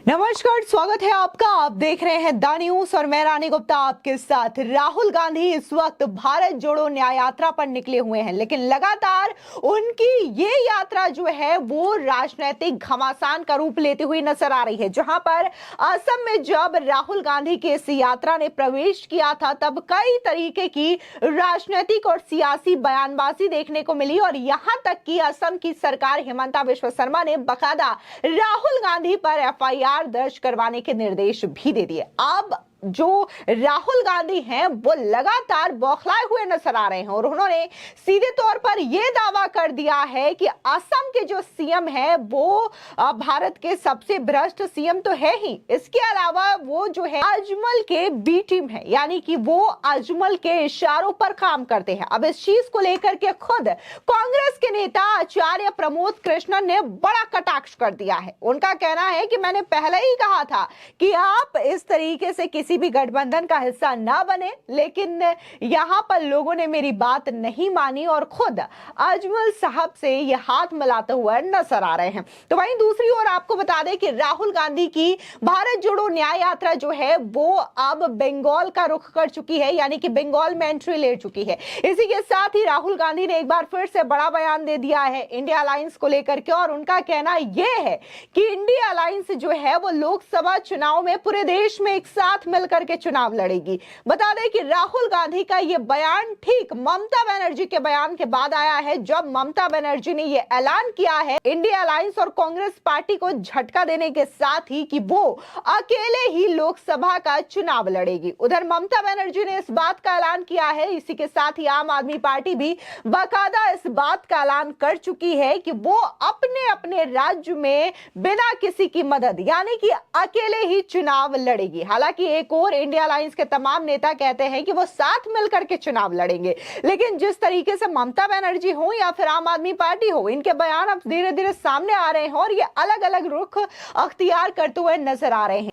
नमस्कार, स्वागत है आपका। आप देख रहे हैं द न्यूज और मैं रानी गुप्ता आपके साथ। राहुल गांधी इस वक्त भारत जोड़ो न्याय यात्रा पर निकले हुए हैं, लेकिन लगातार उनकी ये यात्रा जो है वो राजनीतिक घमासान का रूप लेती हुई नजर आ रही है। जहां पर असम में जब राहुल गांधी की इस यात्रा ने प्रवेश किया था, तब कई तरीके की राजनीतिक और सियासी बयानबाजी देखने को मिली और यहां तक कि असम की सरकार हिमंता बिस्वा शर्मा ने बकायदा राहुल गांधी पर एफआईआर दर्ज करवाने के निर्देश भी दे दिए। अब जो राहुल गांधी हैं वो लगातार बौखलाए हुए नजर आ रहे हैं और उन्होंने सीधे तौर पर यह दावा कर दिया है कि असम के जो सीएम है वो भारत के सबसे भ्रष्ट सीएम तो है ही, इसके अलावा वो जो है अजमल के बी टीम है, यानी कि वो अजमल के इशारों पर काम करते हैं। अब इस चीज को लेकर के खुद कांग्रेस के नेता आचार्य प्रमोद कृष्णन ने बड़ा कटाक्ष कर दिया है। उनका कहना है कि मैंने पहले ही कहा था कि आप इस तरीके से किसी भी गठबंधन का हिस्सा ना बने, लेकिन यहां पर लोगों ने मेरी बात नहीं मानी और खुद अजमल साहब से ये हाथ मिलाते हुए नजर आ रहे हैं। तो वहीं दूसरी ओर आपको बता दें कि राहुल गांधी की भारत जोड़ो न्याय यात्रा जो है वो अब बंगाल का रुख कर चुकी है, यानी कि बंगाल में एंट्री ले चुकी है। इसी के साथ ही राहुल गांधी ने एक बार फिर से बड़ा बयान दे दिया है इंडिया अलायंस को लेकर के, और उनका कहना यह है कि इंडिया अलायंस जो है वो लोकसभा चुनाव में पूरे देश में एक साथ मिलकर के चुनाव लड़ेगी। बता दें कि राहुल गांधी का यह बयान ठीक ममता बनर्जी के बयान के बाद आया है, जब ममता बनर्जी ने यह ऐलान किया है इंडिया अलायंस और कांग्रेस पार्टी को झटका देने के साथ ही कि वो अकेले ही लोकसभा का चुनाव लड़ेगी। उधर ममता बनर्जी ने इस बात का ऐलान किया है। इसी के साथ ही आम आदमी पार्टी भी बाकायदा इस बात का ऐलान कर चुकी है कि वो अपने अपने राज्य में बिना किसी की मदद यानी कि अकेले ही चुनाव लड़ेगी। हालांकि एक और इंडिया अलायंस के तमाम नेता कहते हैं कि वो साथ मिलकर के चुनाव लड़ेंगे, लेकिन जिस तरीके से ममता बनर्जी हो या फिर आम आदमी पार्टी हो, इनके बयान अब धीरे धीरे सामने आ रहे हैं और ये अलग अलग रुख अख्तियार करते हुए नजर आ रहे हैं।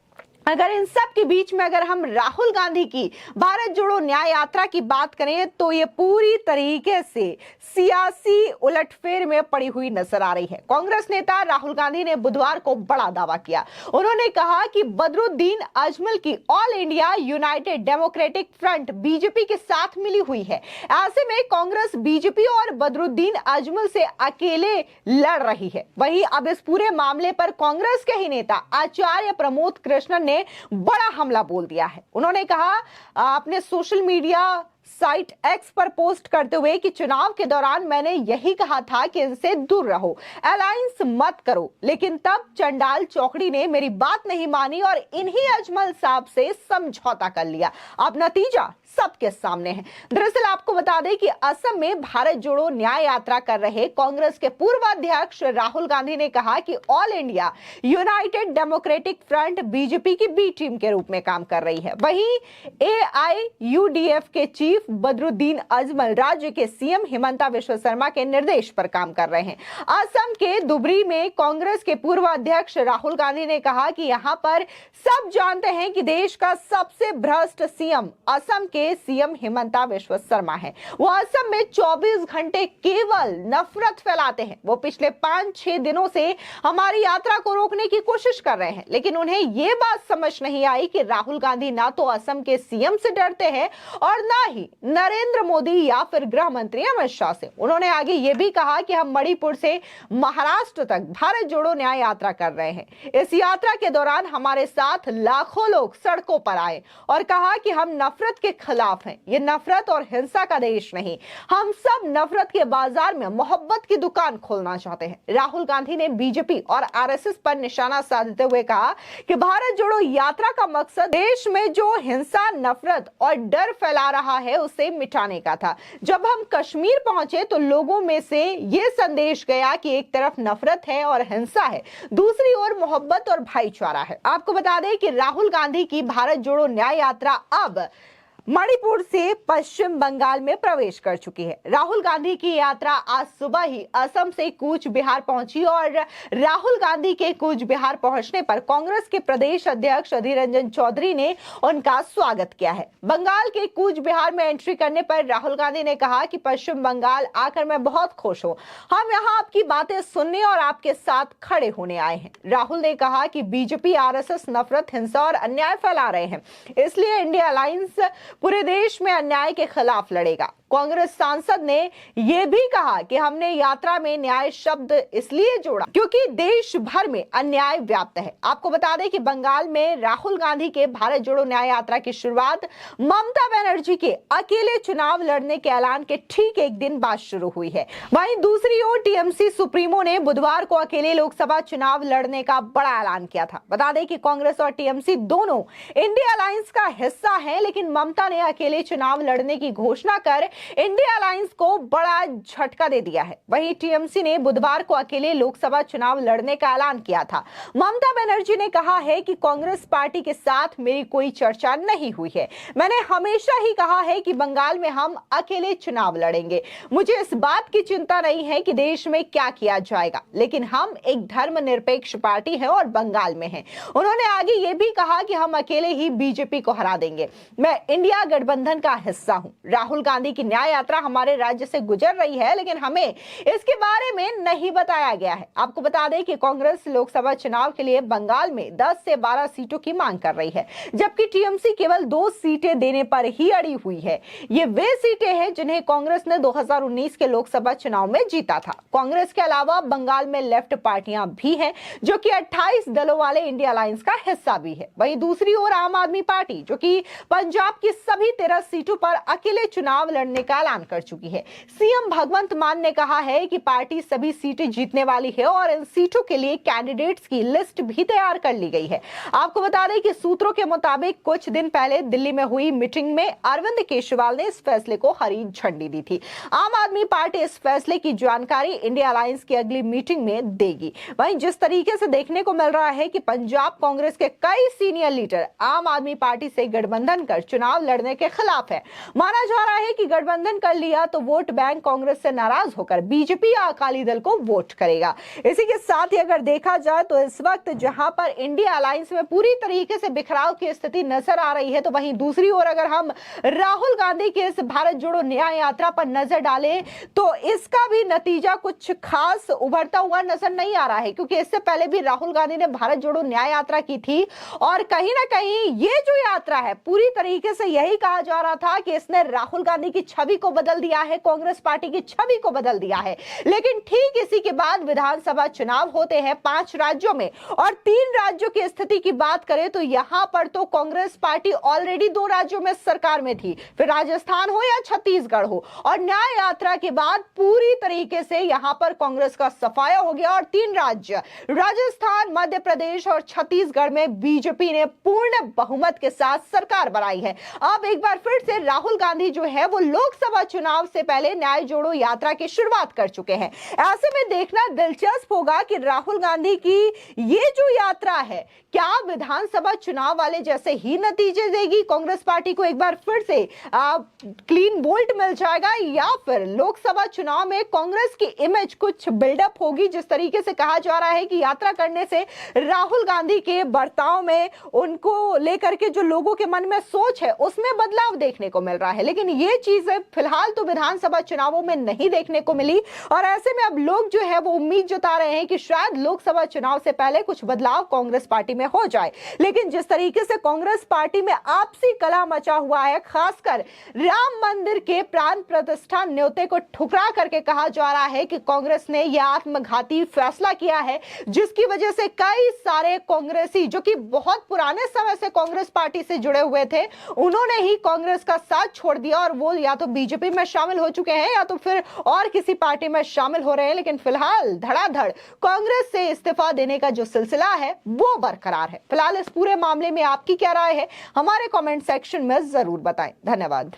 अगर इन सब के बीच में अगर हम राहुल गांधी की भारत जोड़ो न्याय यात्रा की बात करें तो ये पूरी तरीके से सियासी उलटफेर में पड़ी हुई नजर आ रही है। कांग्रेस नेता राहुल गांधी ने बुधवार को बड़ा दावा किया। उन्होंने कहा कि बदरुद्दीन अजमल की all India United democratic front BJP के साथ मिली हुई है। ऐसे में कांग्रेस बीजेपी और बदरुद्दीन अजमल से अकेले लड़ रही है। वहीं अब इस पूरे मामले पर कांग्रेस के ही नेता आचार्य प्रमोद कृष्णन ने बड़ा हमला बोल दिया है। उन्होंने कहा अपने सोशल मीडिया साइट एक्स पर पोस्ट करते हुए कि चुनाव के दौरान मैंने यही कहा था कि इनसे दूर रहो, अलायंस मत करो, लेकिन तब चंडाल चौकड़ी ने मेरी बात नहीं मानी और इन्हीं अजमल साहब से समझौता कर लिया। अब नतीजा सबके सामने है। दरअसल आपको बता दें कि असम में भारत जोड़ो न्याय यात्रा कर रहे कांग्रेस के पूर्व अध्यक्ष राहुल गांधी ने कहा कि all India United democratic front BJP की बी टीम के रूप में काम कर रही है। वहीं एआईयूडीएफ के चीफ बदरुद्दीन अजमल राज्य के सीएम हिमंता बिस्वा शर्मा के निर्देश पर काम कर रहे हैं। असम के धुबरी में कांग्रेस के पूर्व अध्यक्ष राहुल गांधी ने कहा कि यहां पर सब जानते हैं कि देश का सबसे भ्रष्ट सीएम असम के सीएम हिमंता बिस्वा शर्मा है। वो असम में 24 घंटे केवल नफरत फैलाते हैं। वो पिछले 5-6 दिनों से हमारी यात्रा को रोकने की कोशिश कर रहे हैं, लेकिन उन्हें यह बात समझ नहीं आई कि राहुल गांधी ना तो असम के सीएम से डरते हैं और ना ही नरेंद्र मोदी या फिर गृह मंत्री अमित शाह से। उन्होंने आगे यह भी कहा कि हम मणिपुर से महाराष्ट्र तक भारत जोड़ो न्याय यात्रा कर रहे हैं। इस यात्रा के दौरान हमारे साथ लाखों लोग सड़कों पर आए और कहा कि हम नफरत के खिलाफ हैं। ये नफरत और हिंसा का देश नहीं, हम सब नफरत के बाजार में मोहब्बत की दुकान खोलना चाहते हैं। राहुल गांधी ने बीजेपी और आरएसएस पर निशाना साधते हुए कहा कि भारत जोड़ो यात्रा का मकसद देश में जो हिंसा, नफरत और डर फैला रहा है उसे मिटाने का था। जब हम कश्मीर पहुंचे तो लोगों में से यह संदेश गया कि एक तरफ नफरत है और हिंसा है, दूसरी ओर मोहब्बत और भाईचारा है। आपको बता दें कि राहुल गांधी की भारत जोड़ो न्याय यात्रा अब मणिपुर से पश्चिम बंगाल में प्रवेश कर चुकी है। राहुल गांधी की यात्रा आज सुबह ही असम से कूच बिहार पहुंची और राहुल गांधी के कूच बिहार पहुंचने पर कांग्रेस के प्रदेश अध्यक्ष अधीर रंजन चौधरी ने उनका स्वागत किया है। बंगाल के कूच बिहार में एंट्री करने पर राहुल गांधी ने कहा कि पश्चिम बंगाल आकर मैं बहुत खुश हूं। हम यहाँ आपकी बातें सुनने और आपके साथ खड़े होने आए हैं। राहुल ने कहा कि बीजेपी आरएसएस नफरत, हिंसा और अन्याय फैला रहे हैं, इसलिए इंडिया अलायंस पूरे देश में अन्याय के खिलाफ लड़ेगा। कांग्रेस सांसद ने यह भी कहा कि हमने यात्रा में न्याय शब्द इसलिए जोड़ा क्योंकि देश भर में अन्याय व्याप्त है। आपको बता दें कि बंगाल में राहुल गांधी के भारत जोड़ो न्याय यात्रा की शुरुआत ममता बनर्जी के अकेले चुनाव लड़ने के ऐलान के ठीक एक दिन बाद शुरू हुई है। वहीं दूसरी ओर टीएमसी सुप्रीमो ने बुधवार को अकेले लोकसभा चुनाव लड़ने का बड़ा ऐलान किया था। बता दें कि कांग्रेस और टीएमसी दोनों इंडिया अलायंस का हिस्सा है, लेकिन ममता ने अकेले चुनाव लड़ने की घोषणा कर इंडिया अलायंस को बड़ा झटका दे दिया है। वहीं टीएमसी ने बुधवार को अकेले लोकसभा चुनाव लड़ने का ऐलान किया था। ममता बनर्जी ने कहा है कि कांग्रेस पार्टी के साथ मेरी कोई चर्चा नहीं हुई है। मैंने हमेशा ही कहा है कि बंगाल में हम अकेले चुनाव लड़ेंगे। मुझे इस बात की चिंता नहीं है कि देश में क्या किया जाएगा, लेकिन हम एक धर्मनिरपेक्ष पार्टी है और बंगाल में है। उन्होंने आगे ये भी कहा कि हम अकेले ही बीजेपी को हरा देंगे। मैं इंडिया गठबंधन का हिस्सा हूं। राहुल गांधी की न्याय यात्रा हमारे राज्य से गुजर रही है, लेकिन हमें इसके बारे में नहीं बताया गया है। आपको बता दें कि कांग्रेस लोकसभा चुनाव के लिए बंगाल में 10 से 12 सीटों की मांग कर रही है, जबकि टीएमसी केवल 2 सीटें देने पर ही अड़ी हुई है। ये वे सीटें हैं जिन्हें कांग्रेस ने 2019 के लोकसभा चुनाव में जीता था। कांग्रेस के अलावा बंगाल में लेफ्ट पार्टियां भी हैं, जो कि 28 दलों वाले इंडिया अलायंस का हिस्सा भी है। वहीं दूसरी ओर आम आदमी पार्टी, जो कि पंजाब की सभी 13 सीटों पर अकेले चुनाव लड़ने का ऐलान कर चुकी है। सीएम भगवंत मान ने कहा है कि पार्टी सभी सीटें जीतने वाली है और इन सीटों के लिए कैंडिडेट्स की लिस्ट भी तैयार कर ली गई है। आपको बता दें कि सूत्रों के मुताबिक कुछ दिन पहले दिल्ली में हुई मीटिंग में अरविंद केजरीवाल ने इस फैसले को हरी झंडी दी थी। आम आदमी पार्टी इस फैसले की जानकारी इंडिया अलायंस की अगली मीटिंग में देगी। वहीं जिस तरीके से देखने को मिल रहा है कि पंजाब कांग्रेस के कई सीनियर लीडर आम आदमी पार्टी से गठबंधन कर चुनाव लड़ने के खिलाफ है। माना जा रहा है कि गठबंधन कर लिया तो वोट बैंक कांग्रेस से नाराज होकर बीजेपी या अकाली दल को वोट करेगा। इसी के साथ ही अगर देखा जाए तो इस वक्त जहां पर इंडिया अलायंस में पूरी तरीके से बिखराव की स्थिति नजर आ रही है, तो वहीं दूसरी ओर अगर हम राहुल गांधी के इस भारत जोड़ो न्याय यात्रा पर नजर डालें तो इसका भी नतीजा कुछ खास उभरता हुआ नजर नहीं आ रहा है, क्योंकि इससे पहले भी राहुल गांधी ने भारत जोड़ो न्याय यात्रा की थी और कहीं ना कहीं ये जो यात्रा है पूरी तरीके से यही कहा जा रहा था कि इसने राहुल गांधी की छवि को बदल दिया है, कांग्रेस पार्टी की छवि को बदल दिया है। लेकिन ठीक इसी के बाद विधानसभा चुनाव होते हैं 5 राज्यों में, और 3 राज्यों की स्थिति की बात करें तो यहां पर तो कांग्रेस पार्टी ऑलरेडी 2 राज्यों में सरकार में थी, फिर राजस्थान हो या छत्तीसगढ़ हो, और न्याय यात्रा के बाद पूरी तरीके से यहां पर कांग्रेस का सफाया हो गया और 3 राज्य राजस्थान, मध्य प्रदेश और छत्तीसगढ़ में बीजेपी ने पूर्ण बहुमत के साथ सरकार बनाई है। अब एक बार फिर से राहुल गांधी जो है वो लोकसभा चुनाव से पहले न्याय जोड़ो यात्रा की शुरुआत कर चुके हैं। ऐसे में देखना दिलचस्प होगा कि राहुल गांधी की ये जो यात्रा है क्या विधानसभा चुनाव वाले जैसे ही नतीजे देगी, कांग्रेस पार्टी को एक बार फिर से क्लीन बोल्ट मिल जाएगा, या फिर लोकसभा चुनाव में कांग्रेस की इमेज कुछ बिल्डअप होगी। जिस तरीके से कहा जा रहा है कि यात्रा करने से राहुल गांधी के बर्ताव में, उनको लेकर के जो लोगों के मन में सोच है उसमें बदलाव देखने को मिल रहा है, लेकिन ये चीजें फिलहाल तो विधानसभा चुनावों में नहीं देखने को मिली। और ऐसे में अब लोग जो है वो उम्मीद जता रहे हैं कि शायद लोकसभा चुनाव से पहले कुछ बदलाव कांग्रेस पार्टी में हो जाए। लेकिन जिस तरीके से कांग्रेस पार्टी में आपसी कलह मचा हुआ है, खासकर राम मंदिर के प्राण प्रतिष्ठा न्योते को ठुकरा करके कहा जा रहा है कि कांग्रेस ने यह आत्मघाती फैसला किया है, जिसकी वजह से कई सारे कांग्रेसी जो कि बहुत पुराने समय से कांग्रेस पार्टी से जुड़े हुए थे, उन्होंने ही कांग्रेस का साथ छोड़ दिया और वो या तो बीजेपी में शामिल हो चुके हैं या तो फिर और किसी पार्टी में शामिल हो रहे हैं। लेकिन फिलहाल धड़ाधड़ कांग्रेस से इस्तीफा देने का जो सिलसिला है वो बरकरार है। फिलहाल इस पूरे मामले में आपकी क्या राय है, हमारे कमेंट सेक्शन में जरूर बताएं। धन्यवाद।